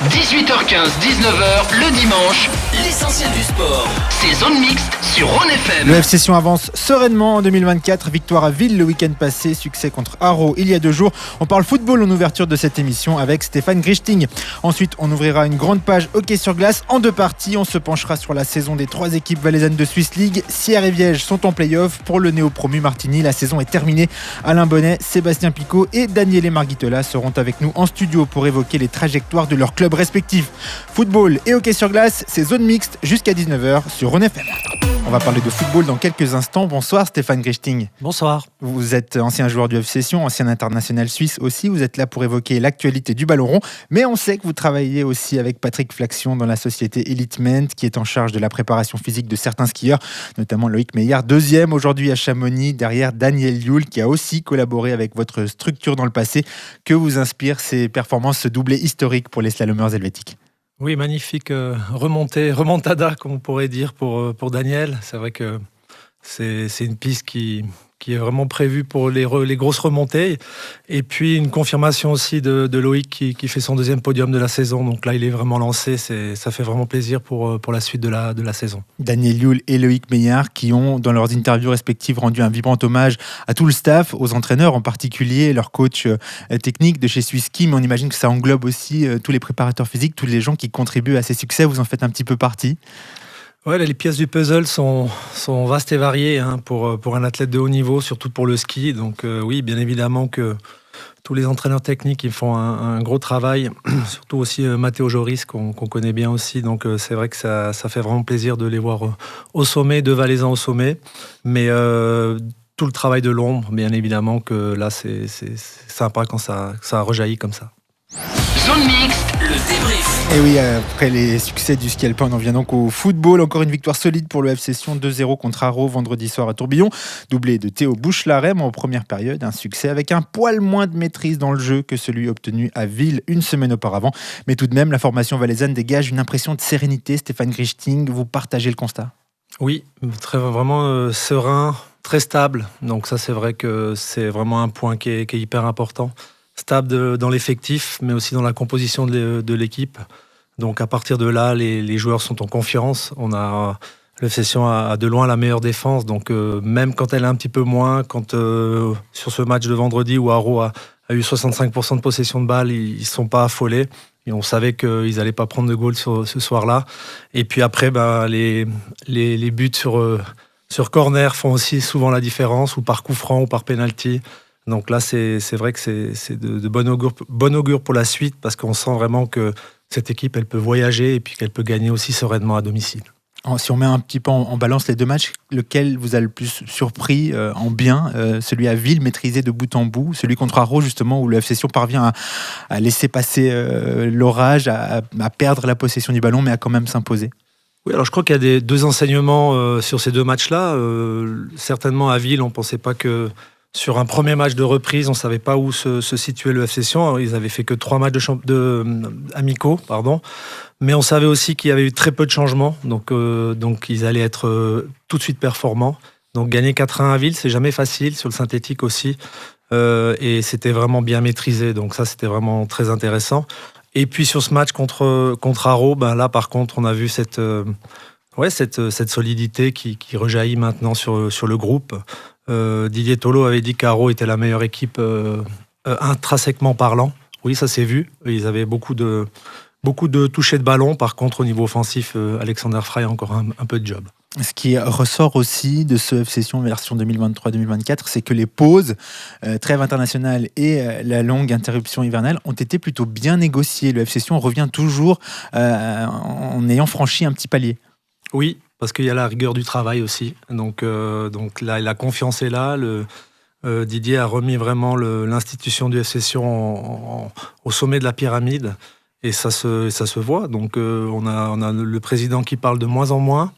18h15, 19h, le dimanche, l'essentiel du sport. C'est Zone Mixte sur Rhône FM. Le FC Sion avance sereinement en 2024. Victoire à Ville le week-end passé, succès contre Haro il y a 2 jours. On parle football en ouverture de cette émission avec Stéphane Grichting. Ensuite, on ouvrira une grande page hockey sur glace en 2 parties. On se penchera sur la saison des 3 équipes valaisannes de Swiss League. Sierre et Viège sont en play-off. Pour le néo-promu Martigny, la saison est terminée. Alain Bonnet, Sébastien Picot et Daniele Margitola seront avec nous en studio pour évoquer les trajectoires de leurs clubs respectifs. Football et hockey sur glace, c'est Zone Mixte jusqu'à 19h sur Rhône FM. On va parler de football dans quelques instants. Bonsoir Stéphane Grichting. Bonsoir. Vous êtes ancien joueur du FC Sion, ancien international suisse aussi. Vous êtes là pour évoquer l'actualité du ballon rond. Mais on sait que vous travaillez aussi avec Patrick Flaxion dans la société Elitement, qui est en charge de la préparation physique de certains skieurs, notamment Loïc Meillard, 2e aujourd'hui à Chamonix, derrière Daniel Yule, qui a aussi collaboré avec votre structure dans le passé. Que vous inspirent ces performances, ce doublé historique pour les slalomeurs helvétiques? Oui, magnifique remontada, comme on pourrait dire, pour Daniel. C'est vrai que c'est une piste qui est vraiment prévue pour les grosses remontées. Et puis une confirmation aussi de Loïc qui fait son 2e podium de la saison. Donc là, il est vraiment lancé. Ça fait vraiment plaisir pour la suite de la saison. Daniel Yule et Loïc Meillard qui ont, dans leurs interviews respectives, rendu un vibrant hommage à tout le staff, aux entraîneurs en particulier, leur coach technique de chez Swiss Ski. Mais on imagine que ça englobe aussi tous les préparateurs physiques, tous les gens qui contribuent à ces succès. Vous en faites un petit peu partie. Ouais, les pièces du puzzle sont vastes et variées pour un athlète de haut niveau, surtout pour le ski. Donc oui, bien évidemment que tous les entraîneurs techniques ils font un gros travail, surtout aussi Matteo Joris qu'on connaît bien aussi. Donc c'est vrai que ça fait vraiment plaisir de les voir au sommet, de Valaisans au sommet. Mais tout le travail de l'ombre, bien évidemment que là c'est sympa quand ça rejaillit comme ça. Zone Mixte, le débrief. Et oui, après les succès du ski alpin, on en vient donc au football. Encore une victoire solide pour le FC Sion, 2-0 contre Haro vendredi soir à Tourbillon. Doublé de Théo Bouchelarem en première période. Un succès avec un poil moins de maîtrise dans le jeu que celui obtenu à Ville une semaine auparavant. Mais tout de même, la formation valaisanne dégage une impression de sérénité. Stéphane Grichting, vous partagez le constat? Oui, vraiment serein, très stable. Donc ça, c'est vrai que c'est vraiment un point qui est hyper important. Stable dans l'effectif, mais aussi dans la composition de l'équipe. Donc à partir de là, les joueurs sont en confiance. Le FC Sion a de loin la meilleure défense. Donc même quand elle est un petit peu moins, sur ce match de vendredi où Haro a eu 65% de possession de balle, ils ne sont pas affolés. Et on savait qu'ils n'allaient pas prendre de goal ce soir-là. Et puis après, les buts sur corner font aussi souvent la différence, ou par coup franc ou par penalty. Donc là, c'est vrai que c'est de bon augure pour la suite, parce qu'on sent vraiment que cette équipe, elle peut voyager et puis qu'elle peut gagner aussi sereinement à domicile. Si on met un petit peu en balance les 2 matchs, lequel vous a le plus surpris en bien? Celui à Ville, maîtrisé de bout en bout, celui contre Haro, justement, où le FC Sion parvient à laisser passer l'orage, à perdre la possession du ballon, mais à quand même s'imposer. Oui, alors je crois qu'il y a 2 enseignements sur ces 2 matchs-là. Certainement à Ville, on ne pensait pas que sur un premier match de reprise, on ne savait pas où se situait le FC Sion. Alors, ils n'avaient fait que 3 matchs amicaux, mais on savait aussi qu'il y avait eu très peu de changements, donc ils allaient être tout de suite performants. Donc gagner 4-1 à Ville, c'est jamais facile, sur le synthétique aussi, et c'était vraiment bien maîtrisé, donc ça c'était vraiment très intéressant. Et puis sur ce match contre Haro, là par contre on a vu cette solidité qui rejaillit maintenant sur le groupe. Didier Tolo avait dit qu'Haro était la meilleure équipe intrinsèquement parlant. Oui, ça s'est vu. Ils avaient beaucoup de touchés de ballon. Par contre, au niveau offensif, Alexander Frey a encore un peu de job. Ce qui ressort aussi de ce FC Sion version 2023-2024, c'est que les pauses, trêve internationale et la longue interruption hivernale ont été plutôt bien négociées. Le FC Sion revient toujours en ayant franchi un petit palier. Oui, parce qu'il y a la rigueur du travail aussi. Donc là, la confiance est là. Didier a remis vraiment l'institution du FC Sion au sommet de la pyramide. Et ça se voit. Donc on a le président qui parle de moins en moins,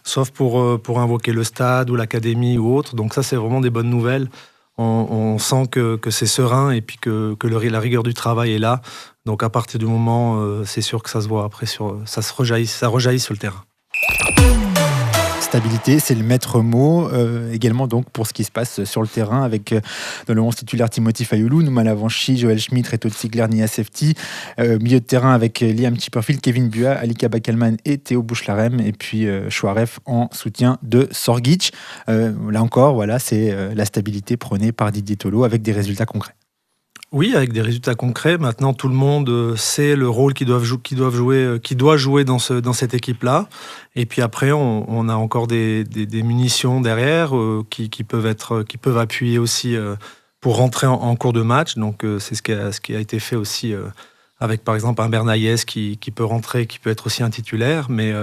sauf pour invoquer le stade ou l'académie ou autre. Donc ça, c'est vraiment des bonnes nouvelles. On sent que c'est serein et puis que la rigueur du travail est là. Donc à partir du moment, c'est sûr que ça se voit après, ça rejaillit sur le terrain. stabilité, c'est le maître mot. Également donc pour ce qui se passe sur le terrain avec dans le 11 titulaire Timothy Fayulu, Nouman Avanchi, Joel Schmidt, Reto Ziegler, Nia Sefti. Milieu de terrain avec Liam Chipperfield, Kevin Bua, Alika Bakelman et Théo Bouchlarem. Et puis Chouaref en soutien de Sorgic. Là encore, voilà, c'est la stabilité prônée par Didier Tolo avec des résultats concrets. Oui, avec des résultats concrets. Maintenant, tout le monde sait le rôle qu'il doit jouer dans cette équipe-là. Et puis après, on a encore des munitions derrière qui peuvent appuyer aussi pour rentrer en cours de match. Donc, c'est ce qui a été fait aussi avec, par exemple, un Bernaïes qui peut rentrer, qui peut être aussi un titulaire, mais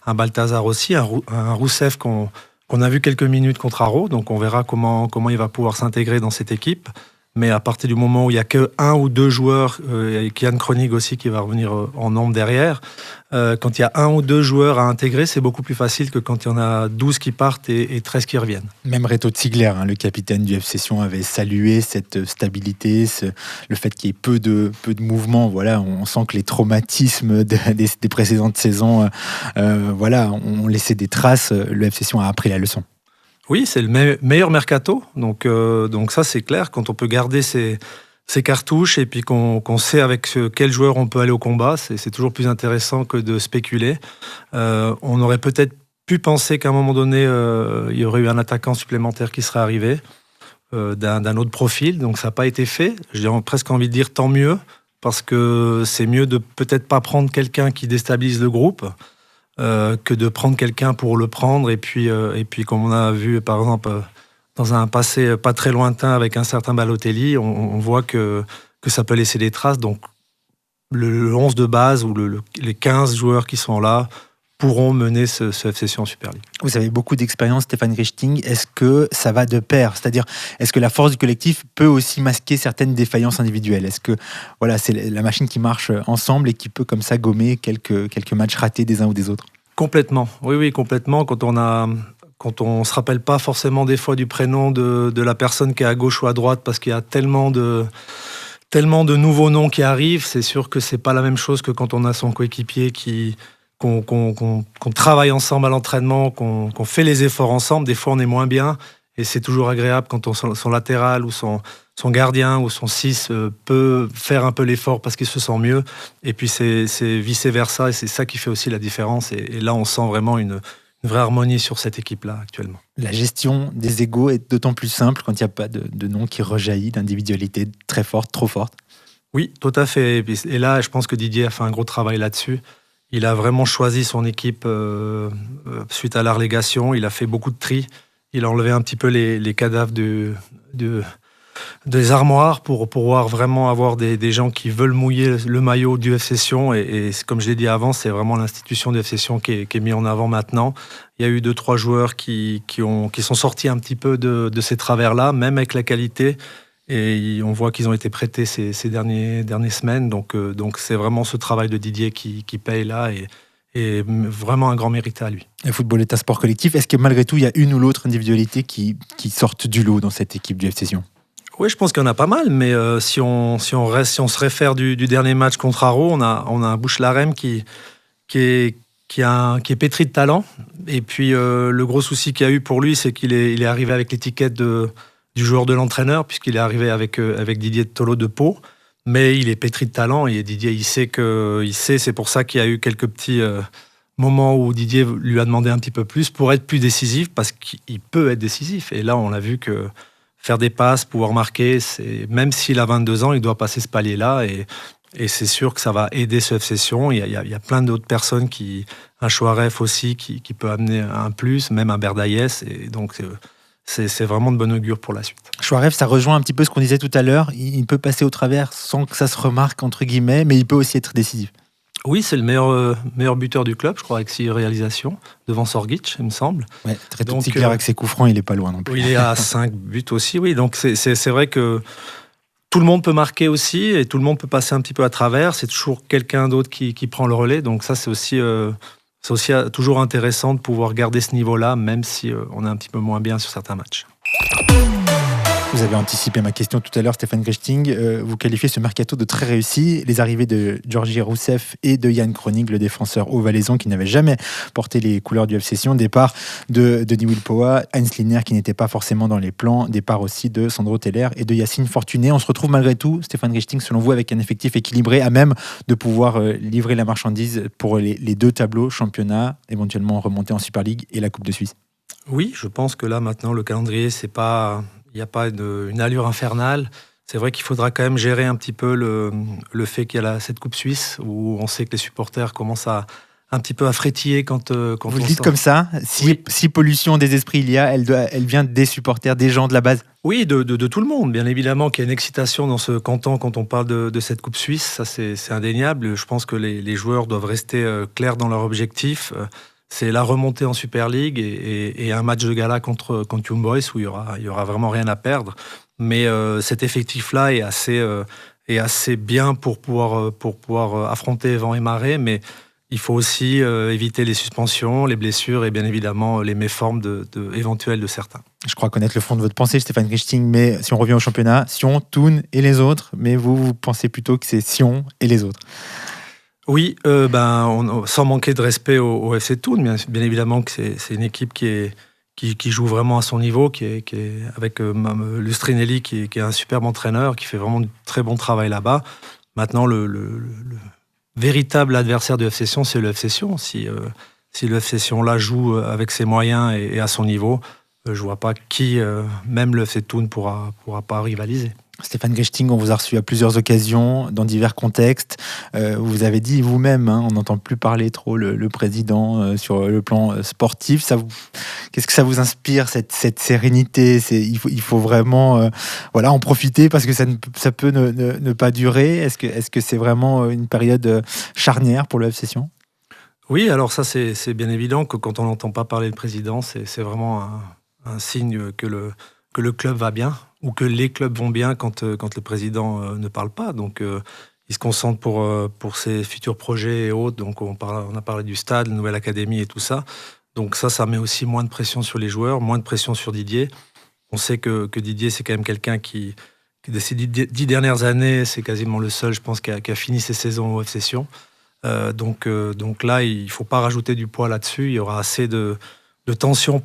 un Balthazar aussi, un Rousseff qu'on a vu quelques minutes contre Haro. Donc, on verra comment il va pouvoir s'intégrer dans cette équipe. Mais à partir du moment où il n'y a que 1 ou 2 joueurs, et Kian Kronig aussi qui va revenir en nombre derrière, quand il y a 1 ou 2 joueurs à intégrer, c'est beaucoup plus facile que quand il y en a 12 qui partent et 13 qui reviennent. Même Reto Ziegler, le capitaine du FC Sion, avait salué cette stabilité, le fait qu'il y ait peu de mouvements. Voilà, on sent que les traumatismes des précédentes saisons ont laissé des traces. Le FC Sion a appris la leçon. Oui, c'est le meilleur mercato, donc ça c'est clair, quand on peut garder ses cartouches et puis qu'on sait avec quel joueur on peut aller au combat, c'est toujours plus intéressant que de spéculer. On aurait peut-être pu penser qu'à un moment donné, il y aurait eu un attaquant supplémentaire qui serait arrivé, d'un autre profil, donc ça n'a pas été fait. J'ai presque envie de dire tant mieux, parce que c'est mieux de peut-être pas prendre quelqu'un qui déstabilise le groupe, que de prendre quelqu'un pour le prendre et puis comme on a vu par exemple dans un passé pas très lointain avec un certain Balotelli, on voit que ça peut laisser des traces. Donc le 11 de base ou les 15 joueurs qui sont là pourront mener ce FC Sion en Super League. Vous avez beaucoup d'expérience, Stéphane Grichting. Est-ce que ça va de pair ? C'est-à-dire, est-ce que la force du collectif peut aussi masquer certaines défaillances individuelles ? Est-ce que c'est la machine qui marche ensemble et qui peut comme ça gommer quelques matchs ratés des uns ou des autres ? Complètement. Oui, complètement. Quand on se rappelle pas forcément des fois du prénom de la personne qui est à gauche ou à droite parce qu'il y a tellement de nouveaux noms qui arrivent, c'est sûr que c'est pas la même chose que quand on a son coéquipier qu'on travaille ensemble à l'entraînement, qu'on fait les efforts ensemble. Des fois, on est moins bien et c'est toujours agréable quand son latéral ou son gardien ou son 6 peut faire un peu l'effort parce qu'il se sent mieux. Et puis, c'est vice-versa et c'est ça qui fait aussi la différence. Et là, on sent vraiment une vraie harmonie sur cette équipe-là actuellement. La gestion des égos est d'autant plus simple quand il n'y a pas de nom qui rejaillit, d'individualité très forte, trop forte. Oui, tout à fait. Et là, je pense que Didier a fait un gros travail là-dessus. Il a vraiment choisi son équipe suite à la relégation. Il a fait beaucoup de tri. Il a enlevé un petit peu les cadavres des armoires pour pouvoir vraiment avoir des gens qui veulent mouiller le maillot du FC Sion. Et comme je l'ai dit avant, c'est vraiment l'institution du FC Sion qui est mise en avant maintenant. Il y a eu 2-3 joueurs qui sont sortis un petit peu de ces travers-là, même avec la qualité. Et on voit qu'ils ont été prêtés ces dernières semaines. Donc c'est vraiment ce travail de Didier qui paye là et vraiment un grand mérite à lui. Le football est un sport collectif. Est-ce que malgré tout, il y a une ou l'autre individualité qui sortent du lot dans cette équipe du FC Sion ? Oui, je pense qu'il y en a pas mal, mais si on se réfère du dernier match contre Haro, on a un Bouchlarem qui est pétri de talent. Et puis le gros souci qu'il y a eu pour lui, c'est qu'il est arrivé avec l'étiquette du joueur de l'entraîneur, puisqu'il est arrivé avec Didier Tolo de Pau. Mais il est pétri de talent et Didier, il sait, c'est pour ça qu'il y a eu quelques petits moments où Didier lui a demandé un petit peu plus pour être plus décisif, parce qu'il peut être décisif. Et là, on a vu que faire des passes, pouvoir marquer, même s'il a 22 ans, il doit passer ce palier-là. Et c'est sûr que ça va aider ce FC Sion. Il y a plein d'autres personnes, un Chouaref aussi, qui peut amener un plus, même un Berdaïes. Et donc, c'est vraiment de bon augure pour la suite. Chouaref, ça rejoint un petit peu ce qu'on disait tout à l'heure. Il peut passer au travers sans que ça se remarque, entre guillemets, mais il peut aussi être décisif. Oui, c'est le meilleur buteur du club, je crois, avec 6 réalisations, devant Sorgic, il me semble. Ouais, très clair avec ses coups francs, il n'est pas loin non plus. Il est à 5 buts aussi, oui. Donc c'est vrai que tout le monde peut marquer aussi, et tout le monde peut passer un petit peu à travers. C'est toujours quelqu'un d'autre qui prend le relais. Donc ça, c'est aussi toujours intéressant de pouvoir garder ce niveau-là, même si on est un petit peu moins bien sur certains matchs. Vous avez anticipé ma question tout à l'heure, Stéphane Grichting. Vous qualifiez ce mercato de très réussi. Les arrivées de Georgi Rousseff et de Jan Kronig, le défenseur haut-valaisan qui n'avait jamais porté les couleurs du FC Sion. Départ de Denis Wilpoa, Heinz Liner qui n'était pas forcément dans les plans. Départ aussi de Sandro Teller et de Yacine Fortuné. On se retrouve malgré tout, Stéphane Grichting, selon vous, avec un effectif équilibré à même de pouvoir livrer la marchandise pour les deux tableaux, championnat, éventuellement remonter en Super League et la Coupe de Suisse. Oui, je pense que là maintenant le calendrier, il n'y a pas une allure infernale. C'est vrai qu'il faudra quand même gérer un petit peu le fait qu'il y a cette Coupe Suisse où on sait que les supporters commencent un petit peu à frétiller quand vous on le dites sort. comme ça, si pollution des esprits il y a, elle vient des supporters, des gens de la base. Oui, de tout le monde. Bien évidemment qu'il y a une excitation dans ce canton quand on parle de cette Coupe Suisse. Ça, c'est indéniable. Je pense que les joueurs doivent rester clairs dans leur objectif. C'est la remontée en Super League et un match de gala contre Young Boys où il y aura vraiment rien à perdre. Mais cet effectif-là est assez bien pour pouvoir affronter vent et marée. Mais il faut aussi éviter les suspensions, les blessures et bien évidemment les méformes éventuelles de certains. Je crois connaître le fond de votre pensée, Stéphane Grichting, mais si on revient au championnat, Sion, Thun et les autres, mais vous pensez plutôt que c'est Sion et les autres. Oui, sans manquer de respect au FC Thun, bien évidemment que c'est une équipe qui joue vraiment à son niveau, qui est avec Lustrinelli qui est un superbe entraîneur, qui fait vraiment du très bon travail là-bas. Maintenant, le véritable adversaire du FC Sion, c'est le FC Sion. Si le FC Sion là joue avec ses moyens et à son niveau, je vois pas qui, même le FC Thun, pourra pas rivaliser. Stéphane Grichting, on vous a reçu à plusieurs occasions, dans divers contextes. Vous avez dit vous-même, on n'entend plus parler trop le président sur le plan sportif. Qu'est-ce que ça vous inspire, cette sérénité ? Il faut vraiment en profiter parce que ça peut ne pas durer. Est-ce que c'est vraiment une période charnière pour le FC Sion ? Oui, alors ça, c'est bien évident que quand on n'entend pas parler le président, c'est vraiment un signe que le club va bien, ou que les clubs vont bien quand le président ne parle pas. Donc, il se concentre pour ses futurs projets et autres. Donc, on a parlé du stade, la nouvelle académie et tout ça. Donc ça met aussi moins de pression sur les joueurs, moins de pression sur Didier. On sait que Didier, c'est quand même quelqu'un qui de ces 10 dernières années, c'est quasiment le seul, je pense, qui a fini ses saisons au FC Sion. Donc là, il ne faut pas rajouter du poids là-dessus. Il y aura assez de tension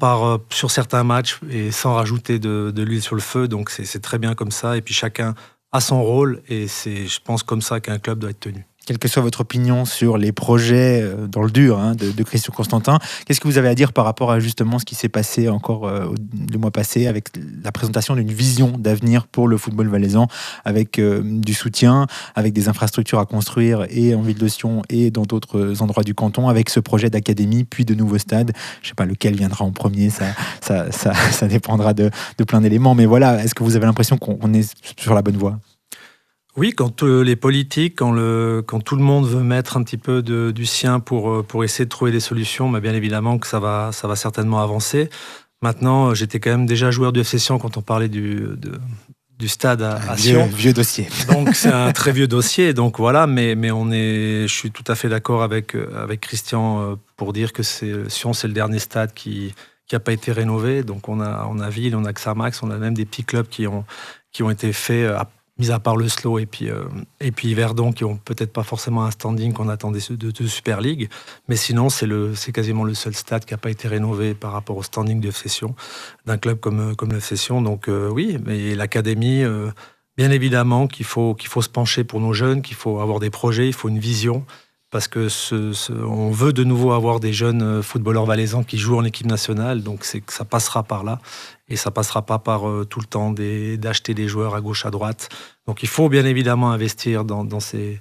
sur certains matchs et sans rajouter de l'huile sur le feu. Donc c'est très bien comme ça. Et puis chacun a son rôle et c'est, je pense, comme ça qu'un club doit être tenu. Quelle que soit votre opinion sur les projets dans le dur de Christian Constantin, qu'est-ce que vous avez à dire par rapport à justement ce qui s'est passé encore le mois passé avec la présentation d'une vision d'avenir pour le football valaisan, avec du soutien, avec des infrastructures à construire et en ville de Sion et dans d'autres endroits du canton, avec ce projet d'académie puis de nouveaux stades. Je ne sais pas lequel viendra en premier, ça dépendra de plein d'éléments, mais voilà, est-ce que vous avez l'impression qu'on est sur la bonne voie ? Oui, quand les politiques, quand tout le monde veut mettre un petit peu du sien pour essayer de trouver des solutions, bien évidemment que ça va certainement avancer. Maintenant, j'étais quand même déjà joueur du FC Sion quand on parlait du stade à Sion. Vieux dossier. Donc c'est un très vieux dossier. Donc voilà, mais je suis tout à fait d'accord avec Christian pour dire que Sion, c'est le dernier stade qui n'a pas été rénové. Donc on a Ville, on a Xamax, on a même des petits clubs qui ont été faits mis à part le Slow et puis Verdon qui ont peut-être pas forcément un standing qu'on attendait de Super League, mais sinon c'est quasiment le seul stade qui n'a pas été rénové par rapport au standing de FC Sion, d'un club comme le FC Sion. Donc oui, mais l'académie, bien évidemment qu'il faut se pencher pour nos jeunes, qu'il faut avoir des projets, il faut une vision, parce que on veut de nouveau avoir des jeunes footballeurs valaisans qui jouent en équipe nationale, donc ça passera par là. Et ça passera pas par tout le temps d'acheter des joueurs à gauche, à droite. Donc il faut bien évidemment investir dans ces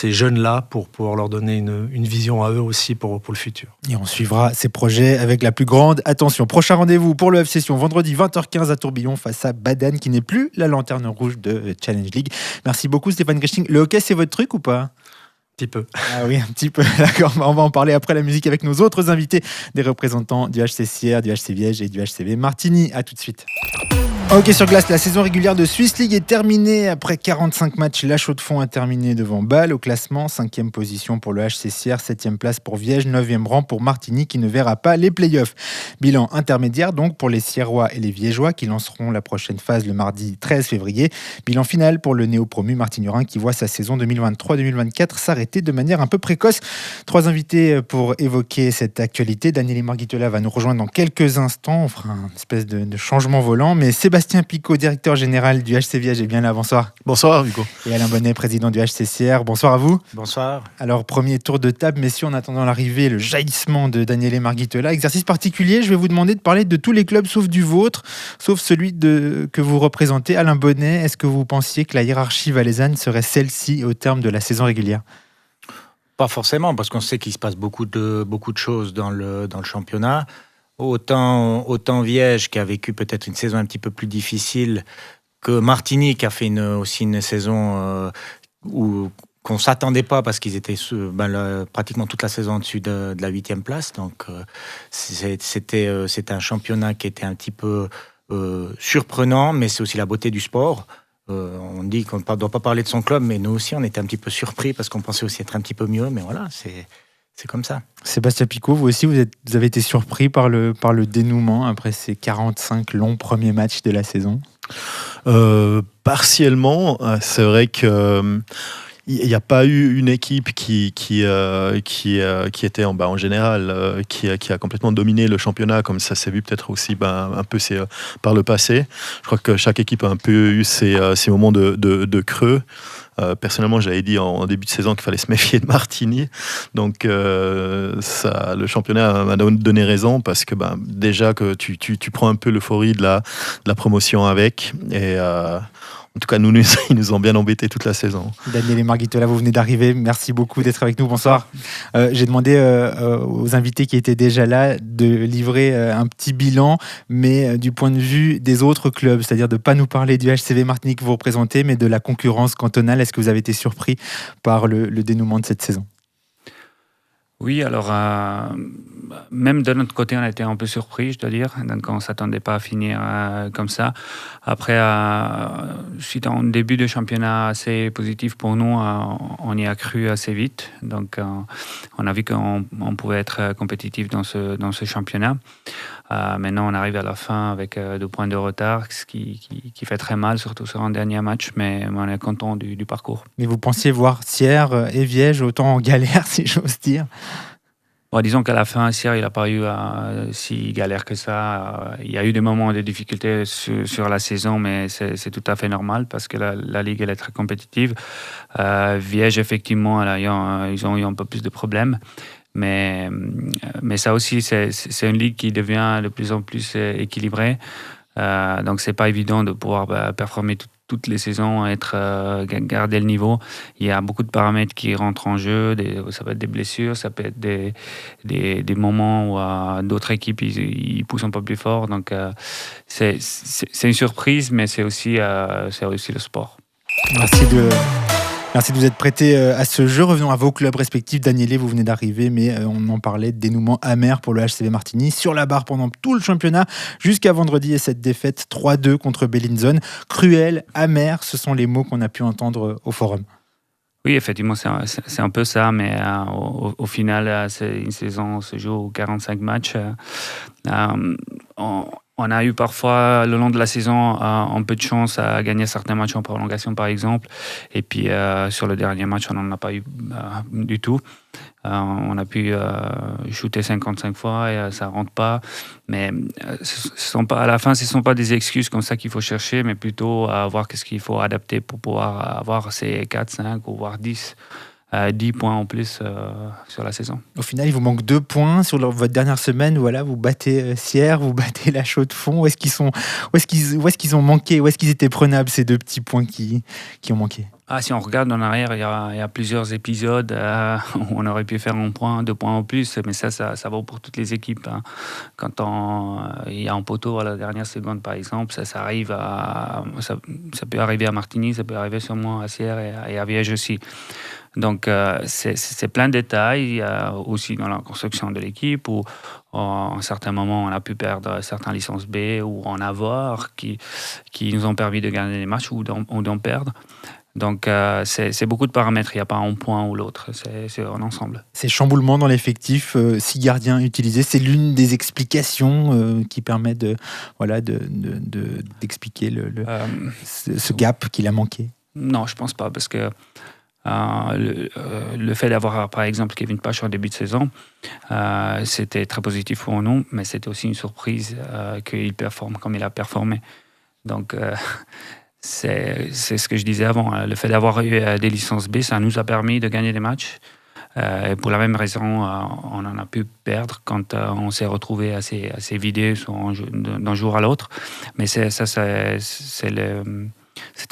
jeunes-là pour pouvoir leur donner une vision à eux aussi pour le futur. Et on suivra ces projets avec la plus grande attention. Prochain rendez-vous pour le FC Sion, vendredi 20h15 à Tourbillon face à Baden, qui n'est plus la lanterne rouge de Challenge League. Merci beaucoup Stéphane Grichting. Le hockey, c'est votre truc ou pas ? Un petit peu. Ah oui, un petit peu, d'accord. On va en parler après la musique avec nos autres invités, des représentants du HC Sierre, du HC Viège et du HCV Martigny. À tout de suite. Ok, sur glace, la saison régulière de Swiss League est terminée. Après 45 matchs, la Chaux-de-Fonds a terminé devant Bâle au classement. 5e position pour le HCCR, 7e place pour Viège, 9e rang pour Martigny qui ne verra pas les playoffs. Bilan intermédiaire donc pour les Sierrois et les Viégeois qui lanceront la prochaine phase le mardi 13 février. Bilan final pour le néo-promu Martignorin qui voit sa saison 2023-2024 s'arrêter de manière un peu précoce. 3 invités pour évoquer cette actualité. Daniele Margitola va nous rejoindre dans quelques instants. On fera une espèce de changement volant, mais Sébastien Picot, directeur général du HC Viège, est bien là. Bonsoir. Bonsoir, Hugo. Et Alain Bonnet, président du HCCR. Bonsoir à vous. Bonsoir. Alors, premier tour de table, messieurs, en attendant l'arrivée, le jaillissement de Daniele Margitola. Exercice particulier, je vais vous demander de parler de tous les clubs sauf du vôtre, sauf celui que vous représentez. Alain Bonnet, est-ce que vous pensiez que la hiérarchie valaisanne serait celle-ci au terme de la saison régulière ? Pas forcément, parce qu'on sait qu'il se passe beaucoup de choses dans le championnat. Autant Viège qui a vécu peut-être une saison un petit peu plus difficile que Martigny qui a fait aussi une saison qu'on ne s'attendait pas parce qu'ils étaient pratiquement toute la saison au-dessus de la 8e place. Donc c'était un championnat qui était un petit peu surprenant, mais c'est aussi la beauté du sport. On dit qu'on ne doit pas parler de son club, mais nous aussi on était un petit peu surpris parce qu'on pensait aussi être un petit peu mieux, mais voilà, c'est comme ça. Sébastien Picot, vous aussi, vous avez été surpris par le dénouement après ces 45 longs premiers matchs de la saison ? Partiellement, c'est vrai que il n'y a pas eu une équipe qui était en général qui a complètement dominé le championnat comme ça s'est vu peut-être aussi un peu par le passé. Je crois que chaque équipe a un peu eu ses moments de creux. Personnellement, j'avais dit en début de saison qu'il fallait se méfier de Martigny. Donc, le championnat m'a donné raison parce que déjà que tu prends un peu l'euphorie de la promotion avec. Et en tout cas, ils nous ont bien embêtés toute la saison. Daniele Margitola, vous venez d'arriver. Merci beaucoup d'être avec nous. Bonsoir. J'ai demandé aux invités qui étaient déjà là de livrer un petit bilan, mais du point de vue des autres clubs, c'est-à-dire de ne pas nous parler du HCV Martigny que vous représentez, mais de la concurrence cantonale. Est-ce que vous avez été surpris par le dénouement de cette saison ? Oui, alors même de notre côté, on a été un peu surpris, je dois dire. Donc, on ne s'attendait pas à finir comme ça. Après, suite à un début de championnat assez positif pour nous, on y a cru assez vite. Donc, on a vu qu'on pouvait être compétitif dans ce championnat. Maintenant, on arrive à la fin avec 2 points de retard, ce qui fait très mal, surtout sur un dernier match, mais on est content du parcours. Mais vous pensiez voir Sierre et Viège autant en galère, si j'ose dire ? Bon, disons qu'à la fin, Sierre, il n'a pas eu si galère que ça. Il y a eu des moments de difficulté sur la saison, mais c'est tout à fait normal parce que la Ligue elle est très compétitive. Viège, effectivement, ils ont eu un peu plus de problèmes. Mais ça aussi, c'est une ligue qui devient de plus en plus équilibrée. Donc, c'est pas évident de pouvoir performer toutes les saisons, garder le niveau. Il y a beaucoup de paramètres qui rentrent en jeu. Ça peut être des blessures, ça peut être des moments où d'autres équipes ils poussent un peu plus fort. Donc, c'est une surprise, mais c'est aussi le sport. Merci de vous être prêté à ce jeu. Revenons à vos clubs respectifs. Daniele, vous venez d'arriver, mais on en parlait, dénouement amer pour le HCV Martigny, sur la barre pendant tout le championnat, jusqu'à vendredi et cette défaite 3-2 contre Bellinzone. Cruel, amer, ce sont les mots qu'on a pu entendre au forum. Oui, effectivement, c'est un peu ça, mais au final, c'est une saison, on se joue aux 45 matchs. On a eu parfois, le long de la saison, un peu de chance à gagner certains matchs en prolongation, par exemple. Et puis, sur le dernier match, on n'en a pas eu du tout. On a pu shooter 55 fois et ça ne rentre pas. Mais à la fin, ce ne sont pas des excuses comme ça qu'il faut chercher, mais plutôt à voir qu'est-ce qu'il faut adapter pour pouvoir avoir ces 4, 5 ou voire 10 points en plus sur la saison. Au final, il vous manque 2 points sur votre dernière semaine. Voilà, vous battez Sierre, vous battez la Chaux-de-Fonds. Où est-ce qu'ils ont manqué ? Où est-ce qu'ils étaient prenables, ces 2 petits points qui ont manqué ? Si on regarde en arrière, il y a plusieurs épisodes où on aurait pu faire 1 point, 2 points en plus, mais ça vaut pour toutes les équipes. Hein. Quand il y a un poteau à la dernière seconde, par exemple, ça arrive ça peut arriver à Martigny, ça peut arriver sûrement à Sierre et à Viège aussi. Donc, c'est plein de détails aussi dans la construction de l'équipe où, à un certain moment, on a pu perdre certaines licences B ou en avoir qui nous ont permis de gagner des matchs ou d'en perdre. Donc, c'est beaucoup de paramètres. Il n'y a pas un point ou l'autre. C'est un ensemble. Ces chamboulements dans l'effectif, 6 gardiens utilisés, c'est l'une des explications qui permet d'expliquer ce gap qu'il a manqué. Non, je ne pense pas, parce que le fait d'avoir, par exemple, Kevin Pache en début de saison, c'était très positif pour nous, mais c'était aussi une surprise qu'il performe comme il a performé. Donc, c'est ce que je disais avant. Le fait d'avoir eu des licences B, ça nous a permis de gagner des matchs. Et pour la même raison, on en a pu perdre quand on s'est retrouvé assez vidé d'un jour à l'autre. Mais c'était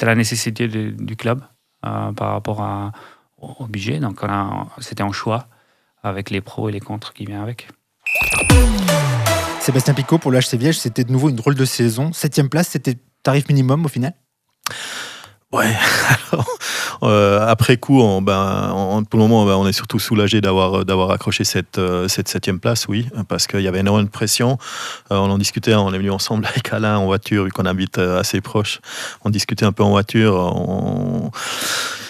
la nécessité du club par rapport au budget. Donc c'était un choix avec les pros et les contres qui viennent avec. Sébastien Picot, pour le HC Viège, c'était de nouveau une drôle de saison. 7e place, c'était tarif minimum au final? Ouais, alors, après coup, pour le moment, on est surtout soulagé d'avoir accroché cette 7e place, oui, parce qu'il y avait énormément de pression. On en discutait, on est venu ensemble avec Alain en voiture, vu qu'on habite assez proche. On discutait un peu en voiture.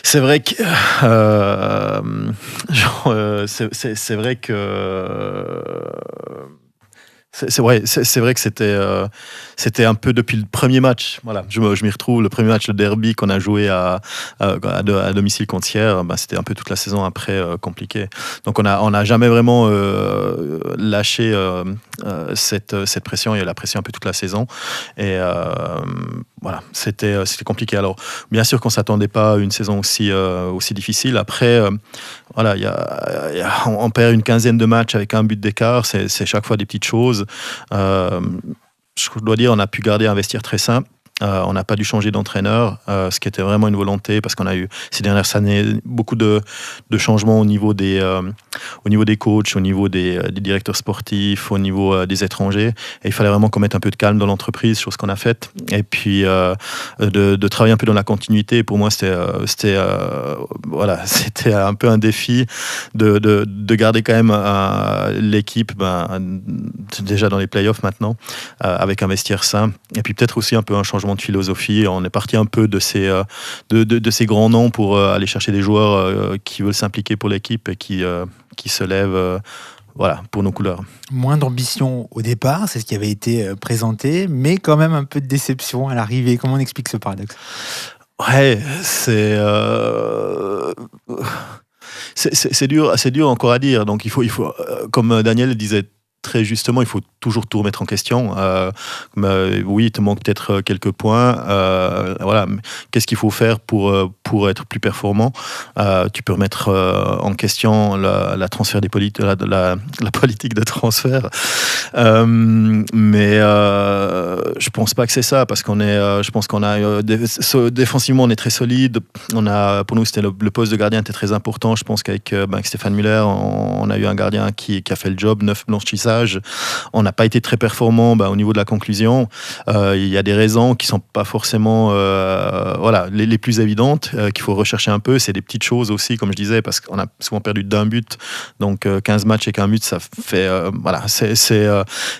C'est vrai que c'est vrai que c'est vrai que c'était un peu depuis le premier match. Voilà, je m'y retrouve. Le premier match, le derby qu'on a joué à domicile contre Sierre, c'était un peu toute la saison après compliqué. Donc on a jamais vraiment lâché cette pression. Il y a eu la pression un peu toute la saison et voilà, c'était compliqué. Alors bien sûr qu'on s'attendait pas à une saison aussi difficile. Après voilà, on perd une quinzaine de matchs avec un but d'écart. C'est chaque fois des petites choses. Je dois dire, on a pu garder un vestiaire très sain. On n'a pas dû changer d'entraîneur, ce qui était vraiment une volonté, parce qu'on a eu ces dernières années beaucoup de changements au niveau des coachs, au niveau des directeurs sportifs, au niveau des étrangers. Et il fallait vraiment qu'on mette un peu de calme dans l'entreprise, chose qu'on a faite. Et puis de travailler un peu dans la continuité. Pour moi, c'était un peu un défi de garder quand même l'équipe déjà dans les playoffs maintenant, avec un vestiaire sain. Et puis peut-être aussi un peu un changement de philosophie. On est parti un peu de ces grands noms pour aller chercher des joueurs qui veulent s'impliquer pour l'équipe et qui se lèvent pour nos couleurs. Moins d'ambition au départ, c'est ce qui avait été présenté, mais quand même un peu de déception à l'arrivée. Comment on explique ce paradoxe? Ouais, c'est dur encore à dire. Donc il faut comme Daniel disait très justement, il faut toujours tout remettre en question. Oui, il te manque peut-être quelques points. Voilà. Qu'est-ce qu'il faut faire pour être plus performant? Tu peux remettre en question la politique de transfert. Mais je pense pas que c'est ça, parce je pense qu'on a défensivement, on est très solide. Pour nous, c'était le poste de gardien était très important. Je pense qu'avec Stéphane Muller, on a eu un gardien qui a fait le job, 9 blanchissages. On n'a pas été très performant au niveau de la conclusion. Il y a des raisons qui sont pas forcément les plus évidentes, qu'il faut rechercher un peu. C'est des petites choses aussi, comme je disais, parce qu'on a souvent perdu d'un but. Donc 15 matchs avec un but, ça fait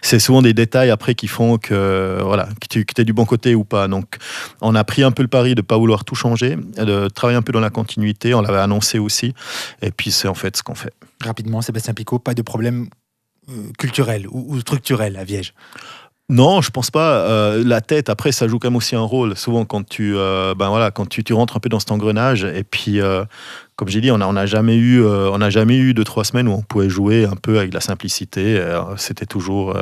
c'est souvent des détails après qui font que tu es du bon côté ou pas. Donc on a pris un peu le pari de pas vouloir tout changer, de travailler un peu dans la continuité. On l'avait annoncé aussi, et puis c'est en fait ce qu'on fait. Rapidement, Sébastien Picot, pas de problème culturel ou structurel à Viège? Non, je pense pas. La tête, après, ça joue quand même aussi un rôle. Souvent, quand tu rentres un peu dans cet engrenage, et puis, comme j'ai dit, on n'a jamais eu 2-3 semaines où on pouvait jouer un peu avec de la simplicité. C'était toujours,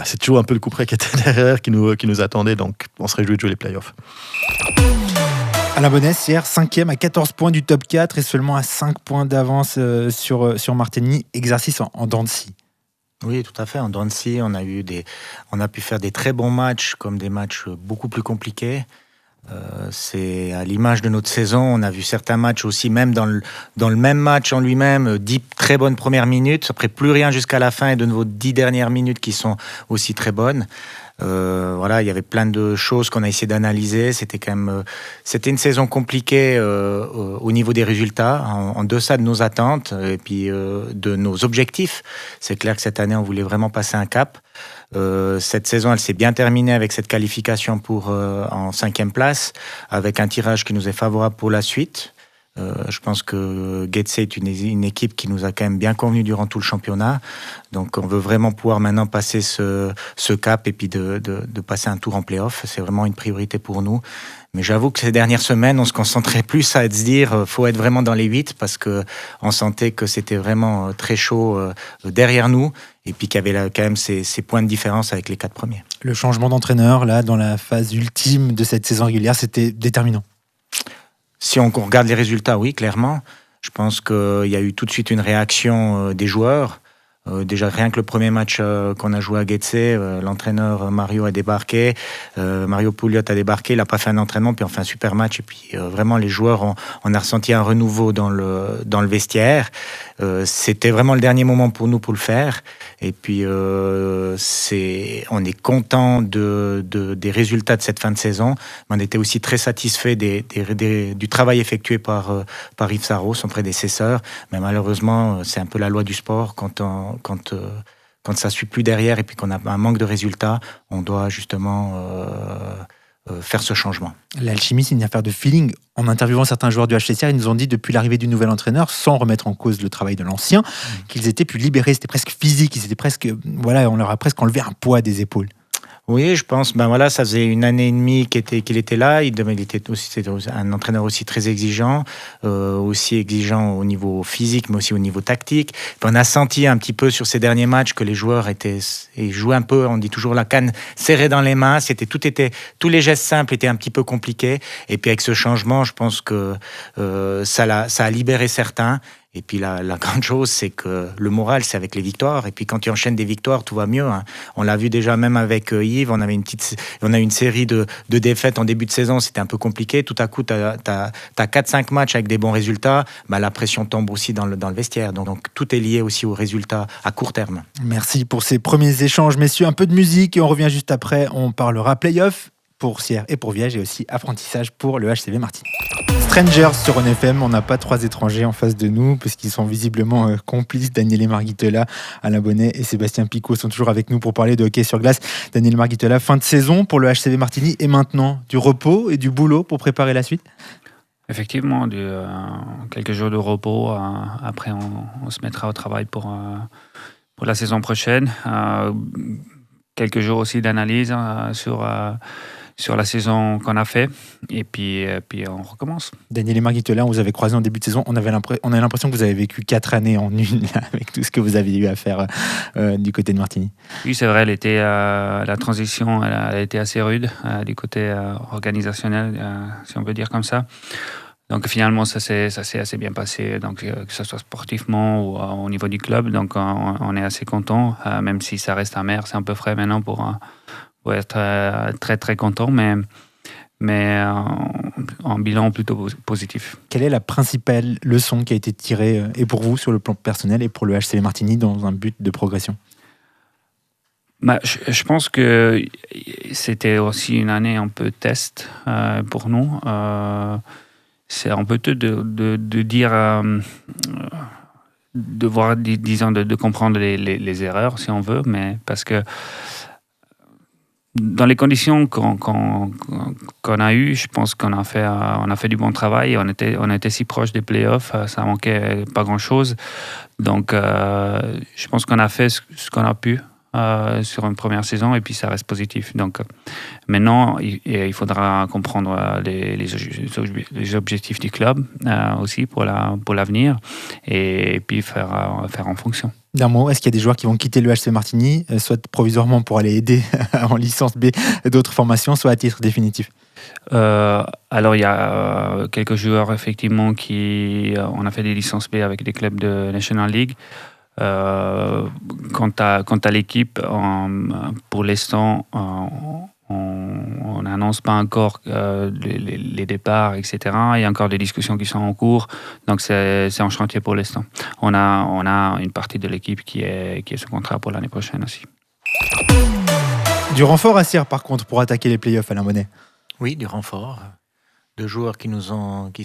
c'est toujours un peu le couperet qui était derrière, qui nous attendait. Donc, on se réjouit de jouer les playoffs. Alain Bonnès, hier, 5e à 14 points du top 4 et seulement à 5 points d'avance sur Martigny. Exercice en dents de scie. Oui, tout à fait. En dents de scie, on a pu faire des très bons matchs comme des matchs beaucoup plus compliqués. C'est à l'image de notre saison. On a vu certains matchs aussi, même dans le même match en lui-même, 10 très bonnes premières minutes. Après, plus rien jusqu'à la fin, et de nouveau 10 dernières minutes qui sont aussi très bonnes. Voilà, il y avait plein de choses qu'on a essayé d'analyser. C'était une saison compliquée au niveau des résultats, en deçà de nos attentes et puis de nos objectifs. C'est clair que cette année, on voulait vraiment passer un cap. Cette saison, elle s'est bien terminée avec cette qualification en 5e place, avec un tirage qui nous est favorable pour la suite. Je pense que Getse est une équipe qui nous a quand même bien convenu durant tout le championnat. Donc on veut vraiment pouvoir maintenant passer ce cap et puis de passer un tour en play-off. C'est vraiment une priorité pour nous. Mais j'avoue que ces dernières semaines, on se concentrait plus à se dire faut être vraiment dans les 8 parce qu'on sentait que c'était vraiment très chaud derrière nous et puis qu'il y avait quand même ces points de différence avec les 4 premiers. Le changement d'entraîneur, là, dans la phase ultime de cette saison régulière, c'était déterminant. Si on regarde les résultats, oui, clairement. Je pense qu'il y a eu tout de suite une réaction des joueurs. Déjà, rien que le premier match qu'on a joué à Getse, l'entraîneur Mario a débarqué, Mario Pouliot a débarqué, il n'a pas fait un entraînement, puis on fait un super match. Et puis vraiment, les joueurs, on a ressenti un renouveau dans le vestiaire. C'était vraiment le dernier moment pour nous pour le faire. Et puis, on est content des résultats de cette fin de saison. Mais on était aussi très satisfait du travail effectué par Yves Sarraut, son prédécesseur. Mais malheureusement, c'est un peu la loi du sport. Quand ça ne suit plus derrière et puis qu'on a un manque de résultats, on doit justement faire ce changement. L'alchimie, c'est une affaire de feeling. En interviewant certains joueurs du HCCR, ils nous ont dit depuis l'arrivée du nouvel entraîneur, sans remettre en cause le travail de l'ancien, qu'ils étaient plus libérés, c'était presque physique, on leur a presque enlevé un poids des épaules. Oui, je pense. Ça faisait 1 année et demie qu'il était là. C'était un entraîneur aussi très exigeant, aussi exigeant au niveau physique, mais aussi au niveau tactique. Puis on a senti un petit peu sur ces derniers matchs que les joueurs jouaient un peu. On dit toujours la canne serrée dans les mains. Tous les gestes simples étaient un petit peu compliqués. Et puis avec ce changement, je pense que ça a libéré certains. Et puis la grande chose, c'est que le moral, c'est avec les victoires. Et puis quand tu enchaînes des victoires, tout va mieux. Hein. On l'a vu déjà même avec Yves. On a une série de défaites en début de saison. C'était un peu compliqué. Tout à coup, tu as 4-5 matchs avec des bons résultats. La pression tombe aussi dans le vestiaire. Donc tout est lié aussi aux résultats à court terme. Merci pour ces premiers échanges, messieurs. Un peu de musique et on revient juste après. On parlera play-off pour Sierre et pour Viège et aussi apprentissage pour le HCV Martigny. Strangers sur Rhône FM, on n'a pas 3 étrangers en face de nous parce qu'ils sont visiblement complices. Daniele Margitola, Alain Bonnet et Sébastien Picot sont toujours avec nous pour parler de hockey sur glace. Daniele Margitola, fin de saison pour le HCV Martigny et maintenant du repos et du boulot pour préparer la suite. Effectivement, quelques jours de repos. Après, on se mettra au travail pour la saison prochaine. Quelques jours aussi d'analyse sur la saison qu'on a fait et puis on recommence. Daniele Margitola, on vous avait croisé en début de saison, on a l'impression que vous avez vécu 4 années en une avec tout ce que vous avez eu à faire du côté de Martigny. Oui, c'est vrai, la transition elle a été assez rude du côté organisationnel, si on peut dire comme ça. Donc finalement, ça s'est assez bien passé, donc, que ce soit sportivement ou au niveau du club. Donc on est assez content, même si ça reste amer, c'est un peu frais maintenant pour être très très content, mais en bilan plutôt positif. Quelle est la principale leçon qui a été tirée et pour vous sur le plan personnel et pour le HCV Martigny dans un but de progression? Je pense que c'était aussi une année un peu test pour nous. C'est un peu de dire, de voir, disons, de comprendre les erreurs, si on veut, mais parce que dans les conditions qu'on a eues, je pense qu'on a fait du bon travail. On était si proche des playoffs, ça manquait pas grand-chose. Donc, je pense qu'on a fait ce qu'on a pu sur une première saison et puis ça reste positif. Donc, maintenant, il faudra comprendre les objectifs du club aussi pour l'avenir et puis faire en fonction. D'un mot, est-ce qu'il y a des joueurs qui vont quitter le HCV Martigny, soit provisoirement pour aller aider en licence B d'autres formations, soit à titre définitif? Alors, il y a quelques joueurs, effectivement, on a fait des licences B avec des clubs de National League. Quant à l'équipe, pour l'instant, on n'annonce pas encore les départs, etc. Il y a encore des discussions qui sont en cours, donc c'est en chantier pour l'instant. On a une partie de l'équipe qui est sous contrat pour l'année prochaine aussi. Du renfort à Sierre, par contre, pour attaquer les playoffs, Alain Bonnet. Oui, du renfort. 2 joueurs qui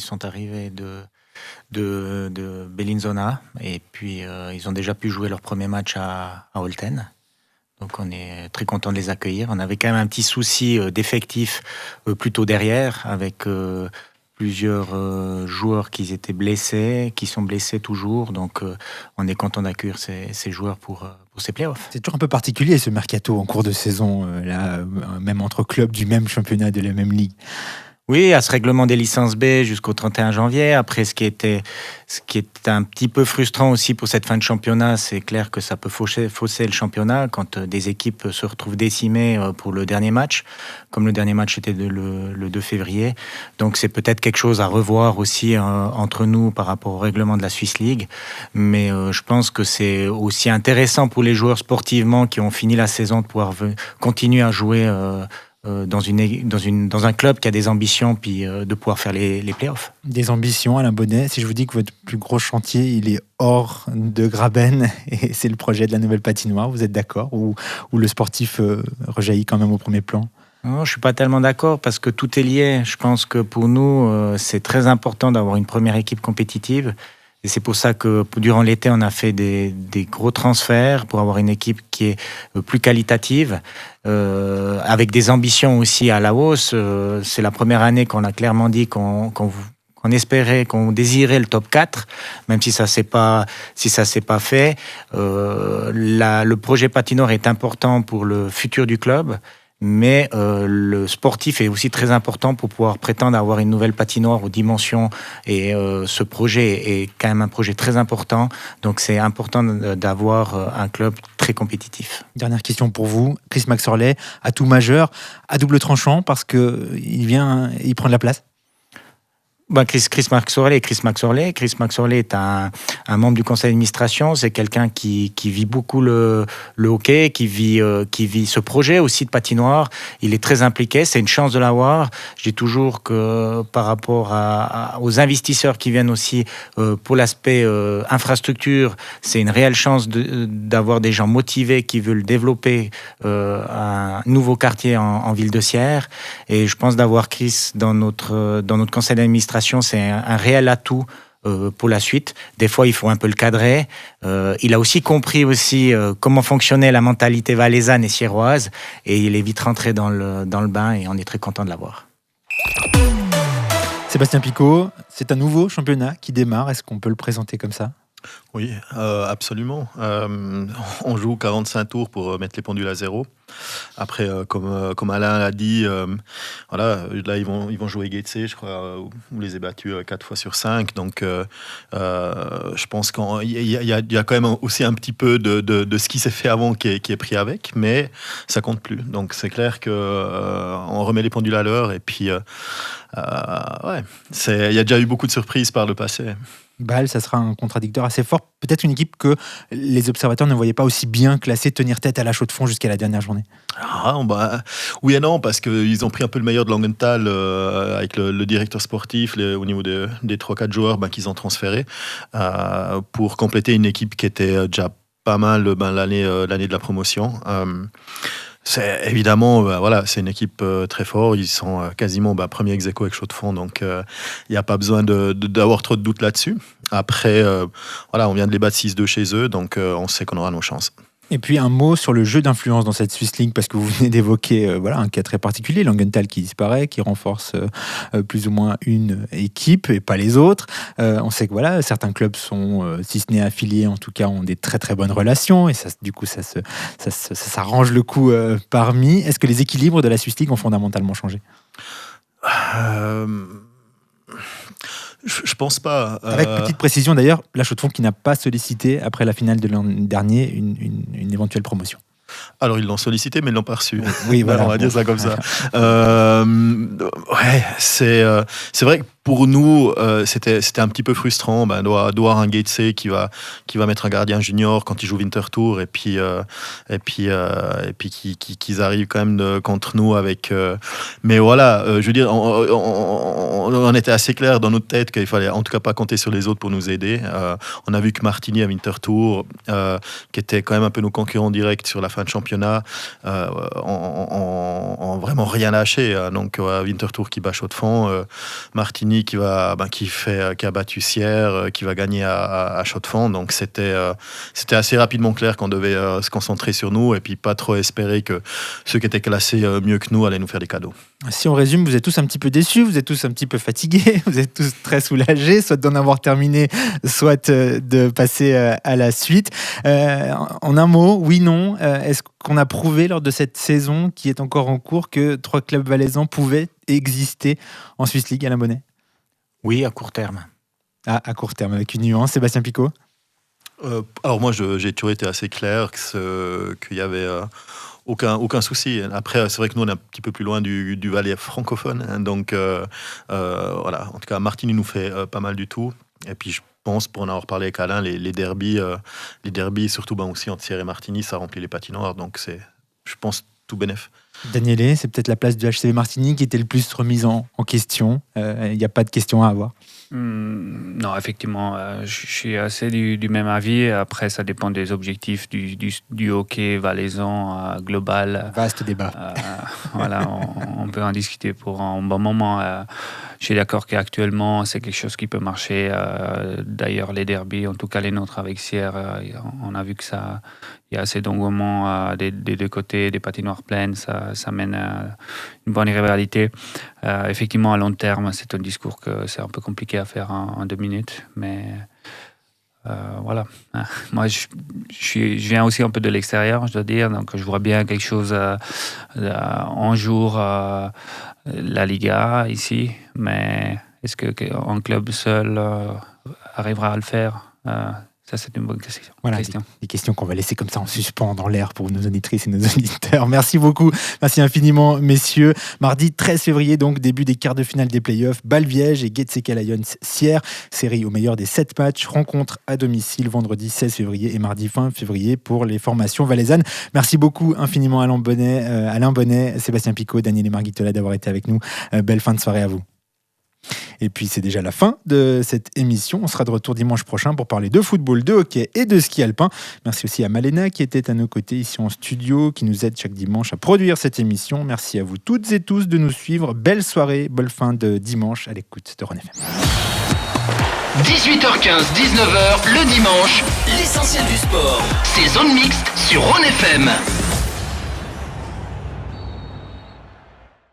sont arrivés de Bellinzona. Et puis, ils ont déjà pu jouer leur premier match à Olten. Donc, on est très content de les accueillir. On avait quand même un petit souci d'effectif plutôt derrière, avec plusieurs joueurs qui étaient blessés, qui sont blessés toujours. Donc, on est content d'accueillir ces joueurs pour ces playoffs. C'est toujours un peu particulier ce mercato en cours de saison, là, même entre clubs du même championnat, de la même ligue. Oui, à ce règlement des licences B jusqu'au 31 janvier. Après, ce qui est un petit peu frustrant aussi pour cette fin de championnat, c'est clair que ça peut fausser le championnat quand des équipes se retrouvent décimées pour le dernier match, comme le dernier match était le 2 février. Donc, c'est peut-être quelque chose à revoir aussi entre nous par rapport au règlement de la Swiss League. Mais je pense que c'est aussi intéressant pour les joueurs sportivement qui ont fini la saison de pouvoir continuer à jouer dans un club qui a des ambitions, puis de pouvoir faire les playoffs. Des ambitions, Alain Bonnet. Si je vous dis que votre plus gros chantier, il est hors de Graben, et c'est le projet de la nouvelle patinoire, vous êtes d'accord, ou le sportif rejaillit quand même au premier plan? Non, je ne suis pas tellement d'accord parce que tout est lié. Je pense que pour nous, c'est très important d'avoir une première équipe compétitive. Et c'est pour ça que durant l'été, on a fait des gros transferts pour avoir une équipe qui est plus qualitative, avec des ambitions aussi à la hausse. C'est la première année qu'on a clairement dit qu'on espérait, qu'on désirait le top 4, même si ça s'est pas fait. Le projet patinoire est important pour le futur du club. Mais le sportif est aussi très important pour pouvoir prétendre avoir une nouvelle patinoire aux dimensions. Et ce projet est quand même un projet très important. Donc c'est important d'avoir un club très compétitif. Dernière question pour vous. Chris Maxorley, atout majeur, à double tranchant parce qu'il prend de la place. Chris Maxorley est un membre du conseil d'administration. C'est quelqu'un qui vit beaucoup le hockey, qui vit ce projet aussi de patinoire. Il est très impliqué. C'est une chance de l'avoir. Je dis toujours que par rapport aux investisseurs qui viennent aussi pour l'aspect infrastructure, c'est une réelle chance d'avoir des gens motivés qui veulent développer un nouveau quartier en ville de Sierre. Et je pense d'avoir Chris dans notre conseil d'administration, c'est un réel atout pour la suite. Des fois, il faut un peu le cadrer. Il a aussi compris comment fonctionnait la mentalité valaisanne et sierroise, et il est vite rentré dans le bain, et on est très content de l'avoir. Sébastien Picot, c'est un nouveau championnat qui démarre. Est-ce qu'on peut le présenter comme ça ? Oui, absolument. On joue 45 tours pour mettre les pendules à zéro. Après, comme Alain l'a dit, là ils vont jouer Getse, je crois, où les a battus 4 fois sur 5. Donc, je pense qu'il y a quand même aussi un petit peu de ce qui s'est fait avant qui est pris avec, mais ça compte plus. Donc, c'est clair qu'on remet les pendules à l'heure. Et puis, il y a déjà eu beaucoup de surprises par le passé. Bâle, ça sera un contradicteur assez fort. Peut-être une équipe que les observateurs ne voyaient pas aussi bien classée, tenir tête à la chaux de fond jusqu'à la dernière journée. Oui et non, parce qu'ils ont pris un peu le meilleur de Langenthal avec le directeur sportif au niveau des 3-4 joueurs qu'ils ont transférés pour compléter une équipe qui était déjà pas mal l'année de la promotion. C'est évidemment, c'est une équipe très forte. Ils sont quasiment premier ex-aequo avec Chaux-de-Fonds, donc il n'y a pas besoin d'avoir trop de doutes là-dessus. Après, on vient de les battre 6-2 chez eux, donc on sait qu'on aura nos chances. Et puis un mot sur le jeu d'influence dans cette Swiss League, parce que vous venez d'évoquer un cas très particulier, Langenthal qui disparaît, qui renforce plus ou moins une équipe et pas les autres. On sait que certains clubs sont, si ce n'est affiliés, en tout cas ont des très très bonnes relations, et ça, du coup ça range le coup parmi. Est-ce que les équilibres de la Swiss League ont fondamentalement changé ? Je pense pas. Avec petite précision d'ailleurs, la Chaux-de-Fonds qui n'a pas sollicité, après la finale de l'an dernier, une éventuelle promotion. Alors, ils l'ont sollicité, mais ils ne l'ont pas reçu. Oui, voilà. On va dire ça comme ça. C'est vrai que pour nous, c'était un petit peu frustrant d'avoir un Getse qui va mettre un gardien junior quand il joue Winter Tour et puis qu'ils arrivent quand même contre nous avec. Mais voilà, je veux dire, on était assez clair dans notre tête qu'il fallait en tout cas pas compter sur les autres pour nous aider. On a vu que Martigny à Winter Tour, qui était quand même un peu nos concurrents directs sur la fin de championnat, championnat en vraiment rien lâché. Donc Winterthur qui bat Chaux-de-Fonds, Martigny qui a battu Sierre, qui va gagner à Chaux-de-Fonds. Donc c'était assez rapidement clair qu'on devait se concentrer sur nous et puis pas trop espérer que ceux qui étaient classés mieux que nous allaient nous faire des cadeaux. Si on résume, vous êtes tous un petit peu déçus, vous êtes tous un petit peu fatigués, vous êtes tous très soulagés, soit d'en avoir terminé, soit de passer à la suite. En un mot, oui, non, est-ce qu'on a prouvé lors de cette saison qui est encore en cours que 3 clubs valaisans pouvaient exister en Swiss League, Alain Bonnet ? Oui, à court terme. Ah, à court terme, avec une nuance. Sébastien Picot ? Alors moi, j'ai toujours été assez clair qu'il y avait... Aucun souci. Après, c'est vrai que nous, on est un petit peu plus loin du Valais francophone. Hein, donc, voilà. En tout cas, Martigny nous fait pas mal du tout. Et puis, je pense, pour en avoir parlé avec Alain, les derbys, surtout aussi entre Sierre et Martigny, ça remplit les patinoires. Donc, c'est, je pense, tout bénef. Danielé, c'est peut-être la place du HCV Martigny qui était le plus remise en question. Il n'y a pas de question à avoir. Non, effectivement, je suis assez du même avis. Après, ça dépend des objectifs du hockey valaisan global. Vaste débat. Voilà, on peut en discuter pour un bon moment. Je suis d'accord qu'actuellement, c'est quelque chose qui peut marcher. D'ailleurs, les derbys, en tout cas les nôtres avec Sierre, on a vu que ça, il y a assez d'engouement des deux côtés, des patinoires pleines. Ça mène à une bonne rivalité. Effectivement, à long terme, c'est un discours que c'est un peu compliqué à faire en 2 minutes, mais voilà. Moi, je viens aussi un peu de l'extérieur, je dois dire, donc je vois bien quelque chose en jour la Liga ici, mais est-ce qu'un club seul arrivera à le faire? Ça, c'est une bonne question. Voilà, des questions qu'on va laisser comme ça en suspens dans l'air pour nos auditrices et nos auditeurs. Merci beaucoup. Merci infiniment, messieurs. Mardi 13 février, donc, début des quarts de finale des playoffs. Bâle-Viège et Getseke Lions Sierre. Série au meilleur des 7 matchs. Rencontre à domicile vendredi 16 février et mardi 20 février pour les formations valaisannes. Merci beaucoup infiniment, Alain Bonnet, Sébastien Picot, Daniel Marguitola d'avoir été avec nous. Belle fin de soirée à vous. Et puis c'est déjà la fin de cette émission. On sera de retour dimanche prochain pour parler de football, de hockey et de ski alpin. Merci aussi à Malena qui était à nos côtés ici en studio, qui nous aide chaque dimanche à produire cette émission. Merci à vous toutes et tous de nous suivre. Belle soirée, bonne fin de dimanche à l'écoute de Rhône FM. 18h15, 19h, le dimanche, l'essentiel du sport. C'est Zone Mixte sur Rhône FM.